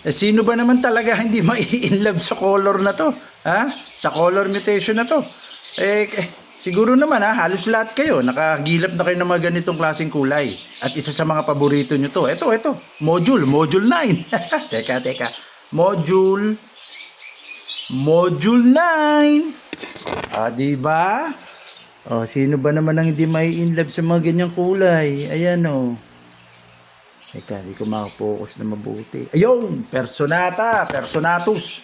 Sino ba naman talaga hindi mai-inlove sa color na to? Ha? Sa color mutation na to? Siguro naman halos lahat kayo nakagilap na kayo ng mga ganitong klaseng kulay. At isa sa mga paborito nyo to. Ito. Module 9. Teka. Module 9. Di ba? Sino ba naman ang hindi mai-inlove sa mga ganyang kulay? Ayan Teka, di ko makapokus na mabuti. Ayun! Personatus.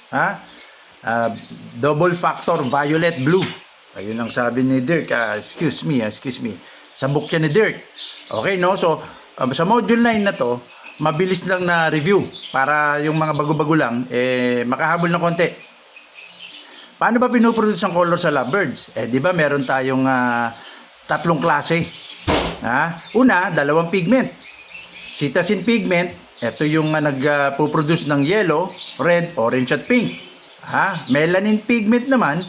Double factor violet blue. Ayun ang sabi ni Dirk. Excuse me. Sabok yan ni Dirk. Okay, no? So, sa module 9 na to, mabilis lang na review para yung mga bago-bago lang, makahabol ng konti. Paano ba pinoproduce ang color sa lovebirds? Di ba meron tayong tatlong klase. Una, dalawang pigment. Cetacean pigment, ito yung nagpo-produce ng yellow, red, orange at pink. Melanin pigment naman,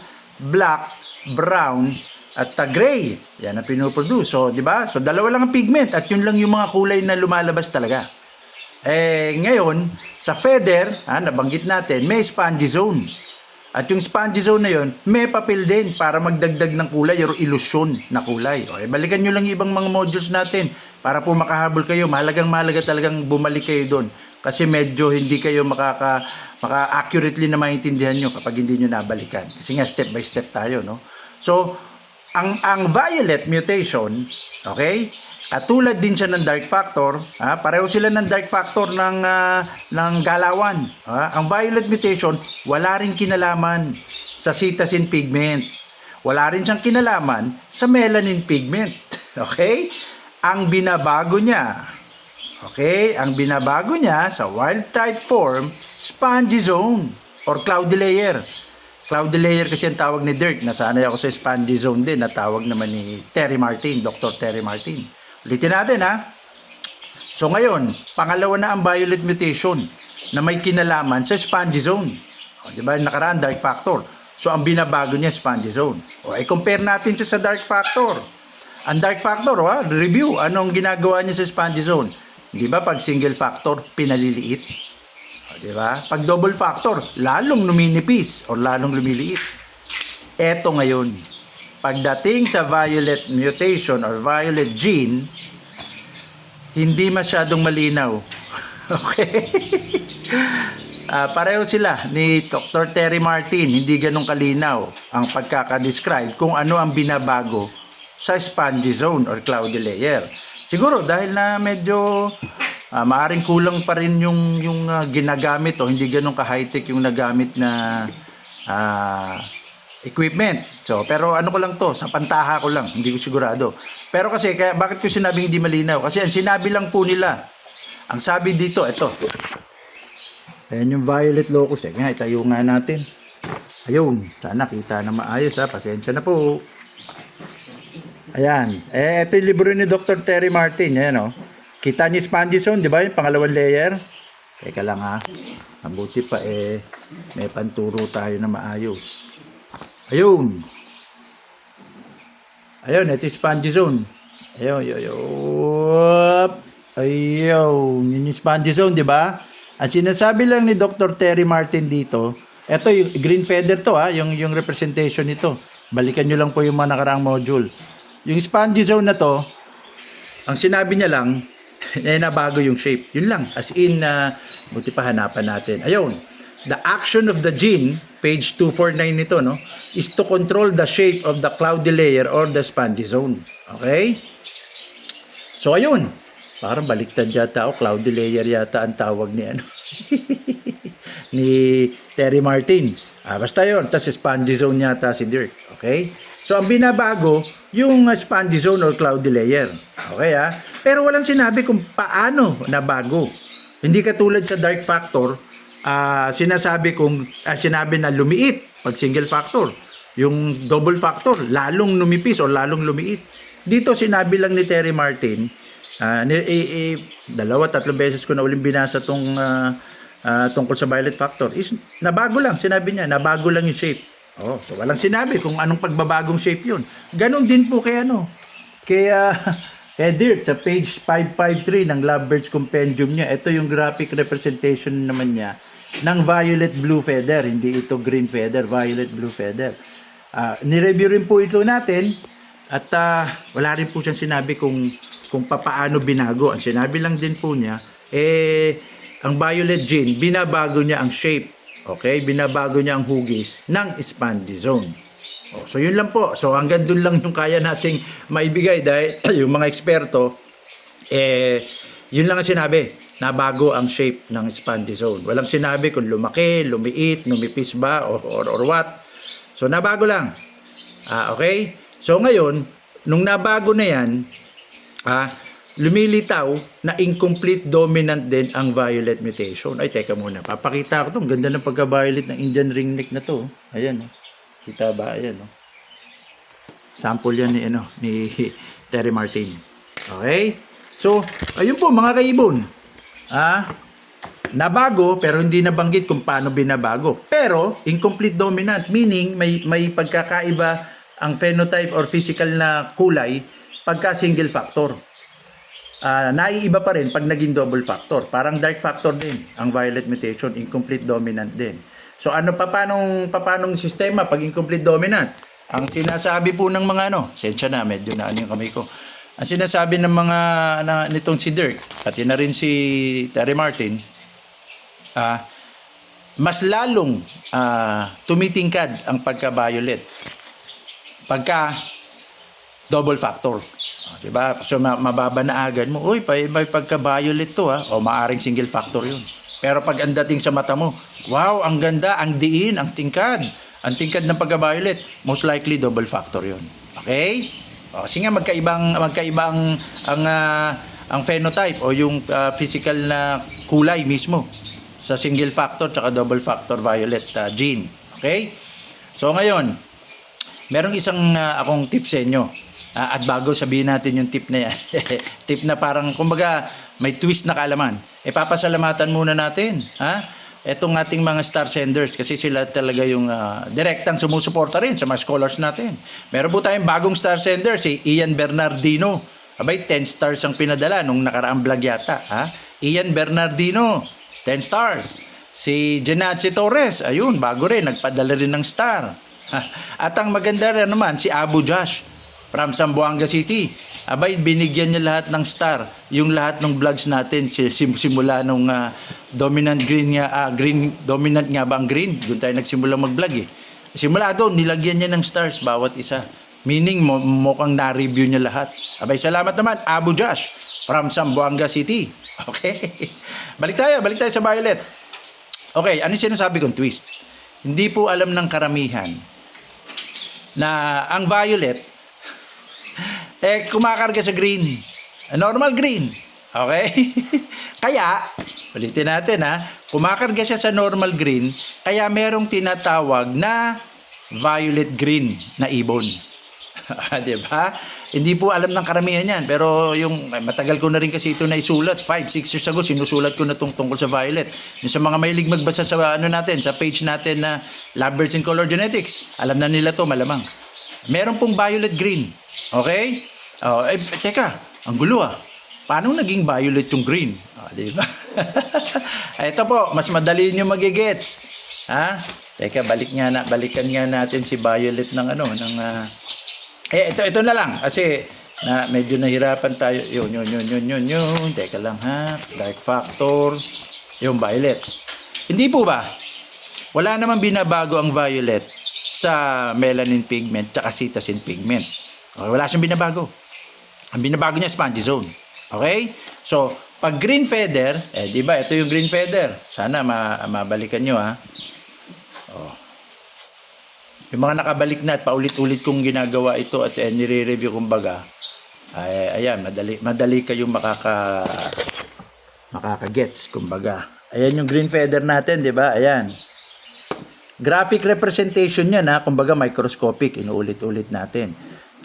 black, brown at gray. Yan ang pinoproduce. So, di ba? So, dalawa lang ang pigment at yun lang yung mga kulay na lumalabas talaga. Ngayon, sa feather, nabanggit natin, may spongy zone. At yung spongy zone na yun, may papel din para magdagdag ng kulay or illusion na kulay. Balikan nyo lang ibang mga modules natin para po makahabol kayo. Mahalaga talagang bumalik kayo doon. Kasi medyo hindi kayo maka-accurately na maintindihan nyo kapag hindi nyo nabalikan. Kasi nga step by step tayo, no? So, ang violet mutation, okay? Tulad din siya ng dark factor, pareho sila ng dark factor ng galawan. Ang violet mutation, wala rin kinalaman sa cetacean pigment. Wala rin siyang kinalaman sa melanin pigment. Okay? Ang binabago niya sa wild type form, spongy zone or cloudy layer. Cloudy layer kasi ang tawag ni Dirk. Nasanay ako sa spongy zone din na tawag naman ni Terry Martin, Dr. Terry Martin. Ulitin natin So ngayon, pangalawa na ang violet mutation na may kinalaman sa spongy zone. Di ba? Nakaraan dark factor. So ang binabago niya spongy zone. I-compare natin siya sa dark factor. Ang dark factor, review. Anong ginagawa niya sa spongy zone? Di ba pag single factor, pinaliliit? Di ba? Pag double factor, lalong numinipis o lalong lumiliit. Eto ngayon, pagdating sa violet mutation or violet gene, hindi masyadong malinaw. Okay? Pareho sila ni Dr. Terry Martin, hindi ganun kalinaw ang pagkakadescribe kung ano ang binabago sa spongy zone or cloudy layer. Siguro dahil na medyo maaring kulang pa rin yung ginagamit o hindi ganun ka-high-tech yung nagamit na equipment. So, pero ano ko lang to, sa pantaha ko lang, hindi ko sigurado. Pero kasi, bakit ko sinabing hindi malinaw? Kasi ang sinabi lang po nila, ang sabi dito, ito. Ayan yung violet locus. Itayo nga natin. Ayun, sana kita na maayos pasensya na po. Ayan, ito yung libro ni Dr. Terry Martin. Ayan kita niyo spongy zone, di ba? Yung pangalawang layer. Teka lang mabuti pa may panturo tayo na maayos. Ayun, ito yung spongy zone. Ayun, yun yung spongy zone, di ba? At sinasabi lang ni Dr. Terry Martin dito, ito yung green feather to yung representation nito. Balikan nyo lang po yung mga nakaraang module. Yung spongy zone na to, ang sinabi niya lang, nabago yung shape. Yun lang, as in, buti pa hanapan natin. Ayun, the action of the gene, page 249 nito, is to control the shape of the cloudy layer or the spongy zone. Okay? So, ayun. Parang baliktad yata cloudy layer yata ang tawag ni ni Terry Martin. Basta yun. Tapos spongy zone yata si Dirk. Okay? So, ang binabago, yung spongy zone or cloudy layer. Okay Pero walang sinabi kung paano nabago. Hindi katulad sa dark factor, sinabi na lumiit pag single factor. Yung double factor, lalong numipis o lalong lumiit. Dito sinabi lang ni Terry Martin, tatlong beses ko na uling binasa tungkol sa violet factor, is nabago lang, sinabi niya, nabago lang yung shape. So walang sinabi kung anong pagbabagong shape yun. Ganon din po kay Dirk, sa page 553 ng Lovebirds Compendium niya, ito yung graphic representation naman niya ng violet blue feather. Hindi ito green feather, violet blue feather. Nireview rin po ito natin at wala rin po siyang sinabi kung papaano binago. Ang sinabi lang din po niya, ang violet gin, binabago niya ang shape. Okay? Binabago niya ang hugis ng spongy zone. So yun lang po. So hanggang dun lang yung kaya nating maibigay dahil yung mga eksperto yun lang ang sinabi, nabago ang shape ng spongy zone. Walang sinabi kung lumaki, lumiit, numipis ba or what. So nabago lang. Okay? So ngayon, nung nabago na yan, lumilitaw na incomplete dominant din ang violet mutation. Ay, teka muna. Papakita ko 'to. Ang ganda ng pagka-violet ng Indian ringneck na 'to. Ayan, oh. Kita ba? Ayan, oh. Sample yan ni Terry Martin. Okay? So, ayun po mga kaibon. Nabago pero hindi nabanggit kung paano binabago. Pero incomplete dominant meaning may pagkakaiba ang phenotype or physical na kulay pagka single factor. Naiiba pa rin pag naging double factor. Parang dark factor din ang violet mutation, incomplete dominant din. So paanong sistema pag incomplete dominant? Ang sinasabi po ng mga sensya na medyo na yung kamay ko. Ang sinasabi ng mga nitong si Dirk, pati na rin si Terry Martin, mas lalong tumitingkad ang pagka-violet pagka double factor. Diba? So mababa na agad mo, uy, may pagka-violet to o maaring single factor yun. Pero pag ang dating sa mata mo, wow, ang ganda, ang diin, ang tingkad ng pagka-violet, most likely double factor yun. Okay? Kasi nga magkaibang ang phenotype o yung physical na kulay mismo sa single factor at double factor violet gene. Okay? So ngayon, merong isang akong tip sa inyo. At bago sabihin natin yung tip na yan, tip na parang kumbaga may twist na kaalaman. Papasalamatan muna natin, etong ating mga star senders kasi sila talaga yung direktang sumusuporta rin sa mga scholars natin. Meron po tayong bagong star sender, si Ian Bernardino. Abay, 10 stars ang pinadala nung nakaraang vlog yata. Ian Bernardino, 10 stars. Si Genache Torres, ayun, bago rin, nagpadala rin ng star. At ang maganda rin naman, si Abu Josh from Zamboanga City. Abay, binigyan niya lahat ng star. Yung lahat ng vlogs natin, simula nung dominant green nga, dominant nga ba ang green? Doon tayo nagsimula mag-vlog Simula doon, nilagyan niya ng stars bawat isa. Meaning, mukhang na-review niya lahat. Abay, salamat naman, Abu Josh from Zamboanga City. Okay? Balik tayo sa violet. Okay, ano sinasabi kong twist? Hindi po alam ng karamihan na ang violet kumakarga sa green. Normal green. Okay? Kaya, ulitin natin kumakarga siya sa normal green, kaya merong tinatawag na violet green na ibon. Diba? Hindi po alam ng karamihan yan. Pero yung matagal ko na rin kasi ito na isulat. 5-6 years ago, sinusulat ko na tungkol sa violet. Yung sa mga mahilig magbasa sa sa page natin na Lovebirds in Color Genetics, alam na nila to malamang. Meron pong violet green. Okay? Teka, ang gulo Paano naging violet yung green? Diba? Ito po, mas madali nyo magigets. Teka, balikan nga natin si violet ng ito na lang kasi medyo nahirapan tayo. Yun. Teka lang dark factor, yung violet. Hindi po ba? Wala namang binabago ang violet sa melanin pigment at cytosine pigment. Wala siyang binabago. Ang binabago niya spongy zone. Okay? So, pag green feather, di ba? Ito yung green feather. Sana mabalikan nyo Yung mga nakabalik na at paulit-ulit kong ginagawa ito at nire-review kumbaga. Ayan, madali kayong makaka-gets kumbaga. Ayan yung green feather natin, di ba? Ayan. Graphic representation niya kumbaga microscopic, inuulit-ulit natin.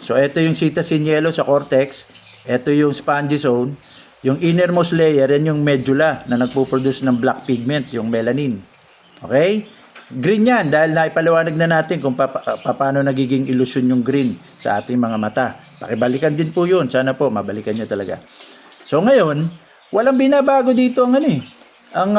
So, ito yung cytosine yellow sa cortex. Ito yung spongy zone. Yung innermost layer, yan yung medulla na nagpo-produce ng black pigment, yung melanin. Okay? Green yan dahil naipaliwanag na natin kung paano nagiging illusion yung green sa ating mga mata. Pakibalikan din po yun. Sana po, mabalikan nyo talaga. So ngayon, walang binabago dito ang ano eh. Ang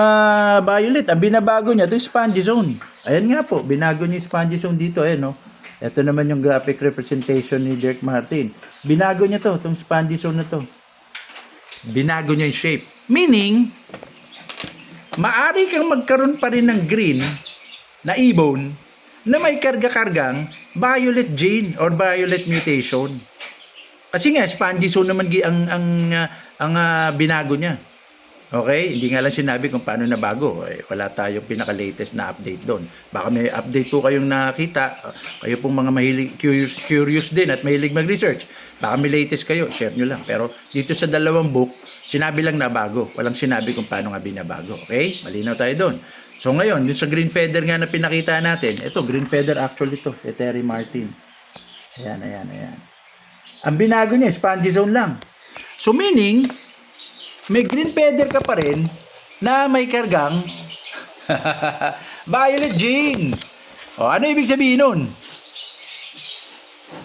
violet, ang binabago niya, ito yung spongy zone. Ayan nga po, binago niya yung spongy zone dito. Ayan, no? Ito naman yung graphic representation ni Dirk Martin. Binago niya to, itong spongy zone na to. Binago niya yung shape. Meaning, maari kang magkaroon pa rin ng green na ibon na may karga-kargang violet gene or violet mutation. Kasi nga, spongy zone naman ang binago niya. Okay? Hindi nga lang sinabi kung paano nabago. Wala tayong pinaka-latest na update doon. Baka may update po kayong nakita. Kayo pong mga mahilig, curious din at mahilig mag-research. Baka may latest kayo, share nyo lang. Pero dito sa dalawang book, sinabi lang na bago. Walang sinabi kung paano nga binabago. Okay? Malinaw tayo doon. So ngayon, dun sa green feather nga na pinakita natin, ito, green feather actually ito, Terry Martin. Ayan. Ang binago niya, spongy zone lang. So meaning, may green feather ka pa rin na may kargang violet gene. O, ano ibig sabihin nun?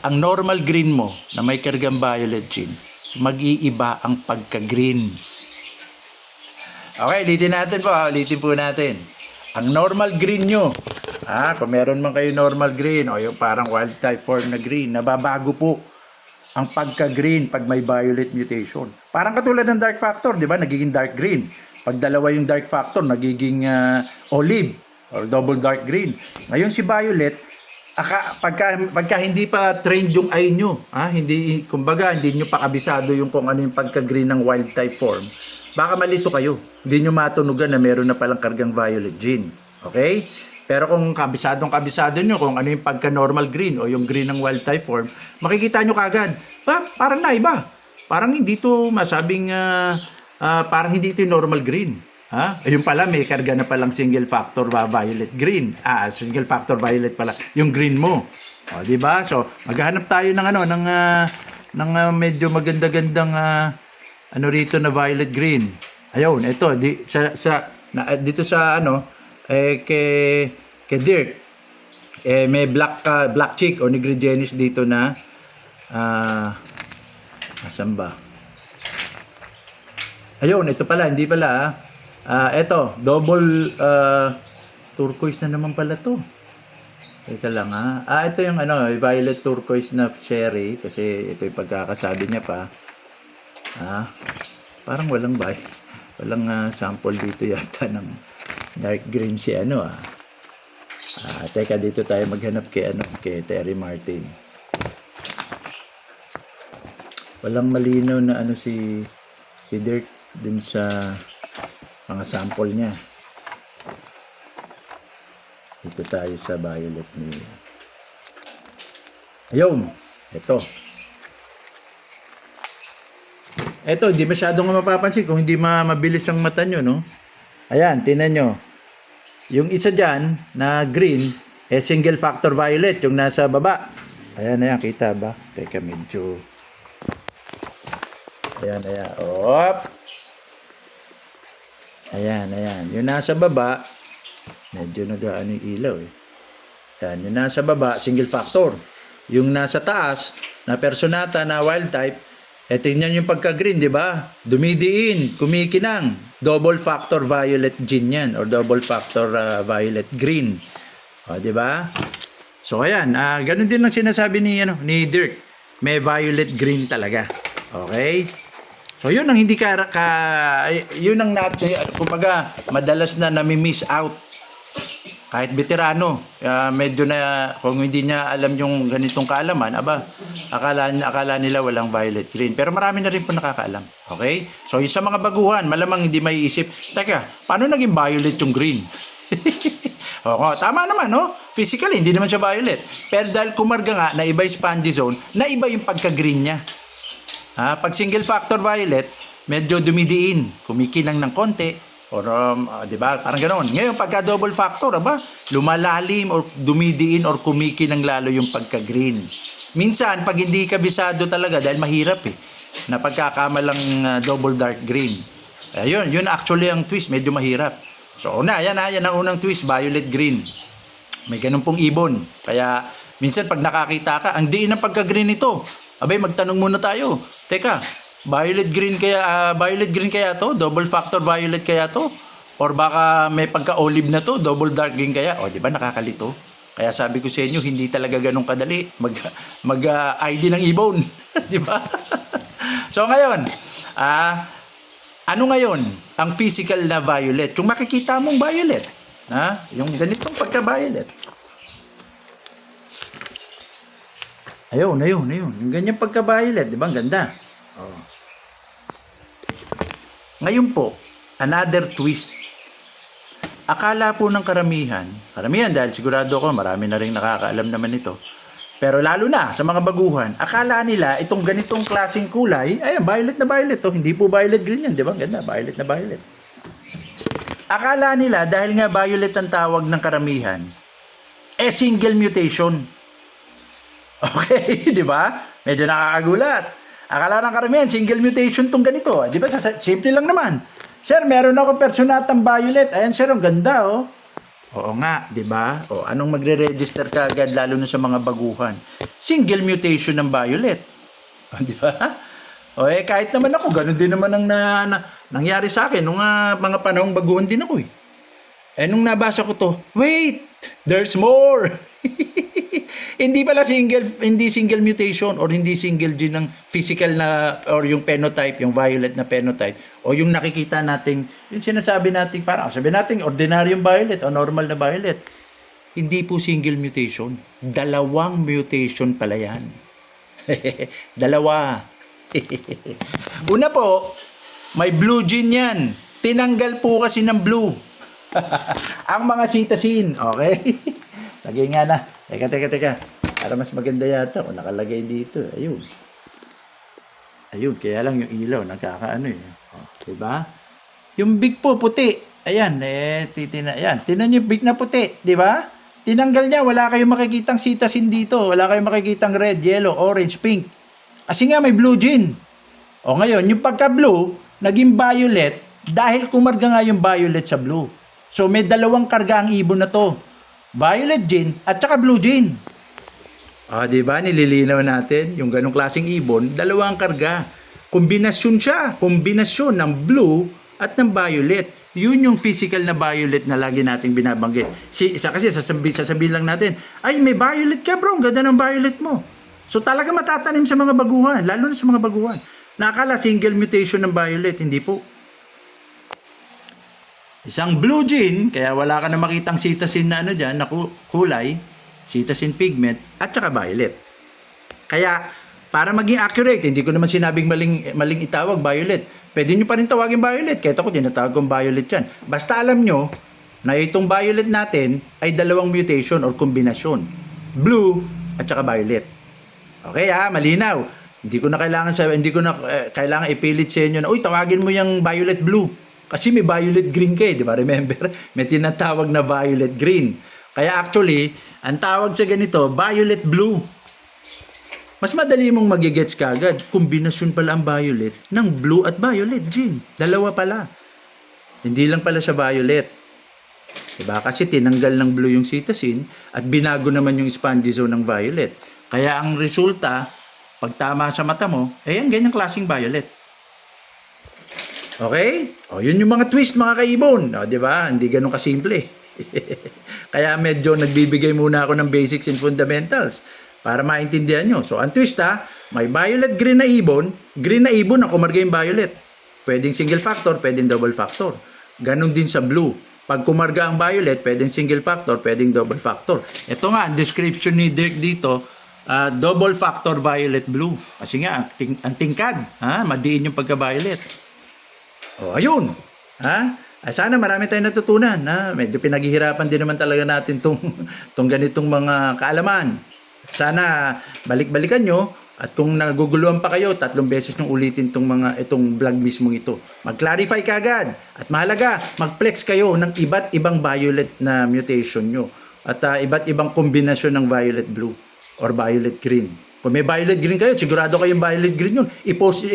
Ang normal green mo na may kargang violet gene, mag-iiba ang pagka-green. Okay, ulitin po natin. Ang normal green nyo, kung meron man kayo normal green o yung parang wild type form na green, nababago po ang pagka-green pag may violet mutation. Parang katulad ng dark factor, di ba? Nagiging dark green. Pag dalawa yung dark factor, nagiging olive or double dark green. Ngayon si violet, pagka hindi pa trained yung eye nyo, kumbaga hindi nyo pa kabisado yung kung ano yung pagka-green ng wild type form, baka malito kayo. Hindi nyo matunugan na meron na palang kargang violet gene. Okay? Pero kung kabisado nyo kung ano yung pagka-normal green o yung green ng wild type form, makikita nyo kagad. Parang naiba. Parang hindi ito masabing, parang hindi ito yung normal green. Ayun pala, may karga na palang single factor violet green. Single factor violet pala yung green mo. O, di ba? So, maghahanap tayo ng ng medyo maganda-gandang rito na violet green. Ayun, ito dito sa kay Dirk. May black chick o nigrigenis dito na asan ba? Ayun, ito pala, hindi pala ito, double turquoise na naman pala to. Teka lang ito yung violet turquoise na cherry kasi ito yung pagkakasabi niya pa. Parang walang sample dito yata ng dark green si teka, dito tayo maghanap kay Terry Martin. Walang malinaw na si Dirk dun sa mga sample niya. Dito tayo sa violet ni. Ayun, ito, hindi masyadong mapapansin kung hindi mabilis ang mata nyo, no? Ayan, tingnan nyo. Yung isa dyan na green, single factor violet, yung nasa baba. Ayan, kita ba? Teka, medyo. Ayan. Ayan. Yung nasa baba, medyo nagaan yung ilaw Ayan, yung nasa baba, single factor. Yung nasa taas, na personata na wild type, tingnan yung pagka-green, di ba? Dumidiin, kumikinang. Double factor violet gene yan or double factor violet green. O, di ba? So, ayan. Ganun din ang sinasabi ni Dirk. May violet green talaga. Okay? So, yun ang hindi yun ang kumbaga, madalas na nami-miss out. Kahit veterano, medyo na, kung hindi niya alam yung ganitong kaalaman, akala nila walang violet green. Pero marami na rin po nakakaalam. Okay? So, yung sa mga baguhan, malamang hindi may isip, teka, paano naging violet yung green? Tama naman, no? Physically, hindi naman siya violet. Pero dahil kumarga nga, na iba yung spongy zone, na iba yung pagka-green niya. Pag single factor violet, medyo dumidiin, kumikinang ng konti, or di ba? Parang ganoon. Ngayon pagka double factor, lumalalim or dumidiin or kumikinang lalo yung pagka-green. Minsan pag hindi kabisado talaga dahil mahirap na pagkakamalang double dark green. Yun actually ang twist, medyo mahirap. So yan ang unang twist, violet green. May ganun pong ibon. Kaya minsan pag nakakita ka, ang diin ng pagka-green nito. Abay, magtanong muna tayo. Teka, violet green kaya to? Double factor violet kaya to? Or baka may pagka-olive na to, double dark green kaya? O, di ba nakakalito? Kaya sabi ko sa inyo, hindi talaga ganun kadali ID ng ibon. Di ba? So ngayon, ano ngayon ang physical na violet? Yung makikita mong violet, yung ganitong pagka-violet. Ayun. Yung ganyang pagka-violet, di ba? Ang ganda. Oh. Ngayon po, another twist. Akala po ng karamihan dahil sigurado ko marami na rin nakakaalam naman ito. Pero lalo na sa mga baguhan, akala nila itong ganitong klaseng kulay, ayan, violet na violet to. Hindi po violet green yan, di ba? Ganda, violet na violet. Akala nila dahil nga violet ang tawag ng karamihan, single mutation. Okay, di ba? Medyo nakakagulat. Akala ng karamihan, single mutation tong ganito. Di ba? Simple lang naman. Sir, meron ako personatang violet. Ayan, sir, ang ganda, oh. Oo nga, di ba? O, anong magre-register ka agad, lalo na sa mga baguhan? Single mutation ng violet. O, di ba? O, kahit naman ako, ganun din naman ang nangyari sa akin. Nung mga panahong baguhan din ako, eh. Nung nabasa ko to, wait, there's more. Hindi pala hindi single mutation or hindi single gene ng physical na or yung phenotype, yung violet na phenotype o yung nakikita nating, yung sinasabi nating parang sabi nating ordinaryong violet o normal na violet. Hindi po single mutation. Dalawang mutation pala yan. Dalawa. Una po, may blue gene yan. Tinanggal po kasi ng blue. Ang mga cytosine. Okay? Lagay nga na. Teka. Para mas maganda yata. O, nakalagay dito. Ayun. Kaya lang yung ilaw. Nagkakaano eh. O, diba? Yung big po, puti. Ayan. Ayan. Tinan yung big na puti. Diba? Tinanggal niya. Wala kayong makikitang cytosine dito. Wala kayong makikitang red, yellow, orange, pink. Kasi nga may blue gene. O ngayon, yung pagka-blue, naging violet dahil kumarga nga yung violet sa blue. So, may dalawang karga ang ibon na to. Violet gene at saka blue gene. Di ba? Nililinaw natin yung ganong klaseng ibon, dalawang karga. Kombinasyon siya. Kombinasyon ng blue at ng violet. Yun yung physical na violet na lagi nating binabanggit. Kasi sasabihin lang natin, ay may violet ka bro, ganda ng violet mo. So talaga matatanim sa mga baguhan, lalo na sa mga baguhan. Nakakala single mutation ng violet, hindi po. Isang blue gene, kaya wala ka na makitang cytosine na dyan, na kulay, cytosine pigment, at saka violet. Kaya, para maging accurate, hindi ko naman sinabing maling itawag violet. Pwede nyo pa rin tawagin violet, kahit ako tinatawag kong violet yan. Basta alam nyo, na itong violet natin ay dalawang mutation or kombinasyon. Blue, at saka violet. Okay malinaw. Hindi ko na kailangan ipilit sa inyo na, uy, tawagin mo yung violet blue. Kasi may violet green di ba? Remember? May tinatawag na violet green. Kaya actually, ang tawag sa ganito, violet blue. Mas madali mong magigets kagad. Kombinasyon pala ang violet ng blue at violet gene. Dalawa pala. Hindi lang pala siya violet. Diba? Kasi tinanggal ng blue yung cytosine at binago naman yung spongy zone ng violet. Kaya ang resulta, pag tama sa mata mo, ang ganyang klaseng violet. Okay? Yun yung mga twist mga kaibon. Di ba? Hindi ganun kasimple. Kaya medyo nagbibigay muna ako ng basics and fundamentals para maintindihan nyo. So, ang twist may violet green na ibon ang kumarga yung violet. Pwedeng single factor, pwedeng double factor. Ganon din sa blue. Pag kumarga ang violet, pwedeng single factor, pwedeng double factor. Ito nga, ang description ni Dirk dito, double factor violet blue. Kasi nga, ang tingkad, madiin yung pagka-violet. Ayun. Sana marami tayong natutunan. Medyo pinaghihirapan din naman talaga natin tong ganitong mga kaalaman. Sana balik-balikan nyo at kung naguguluhan pa kayo, 3 beses nung ulitin itong vlog mismong ito. Mag-clarify ka agad. At mahalaga, mag-flex kayo ng iba't ibang violet na mutation nyo. At iba't ibang kombinasyon ng violet blue or violet green. Kung may violet green kayo, sigurado kayong violet green yun. I-post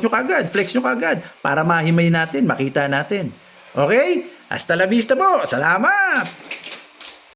nyo kagad, flex nyo kagad para mahimay natin, makita natin. Okay? Hasta la vista po. Salamat!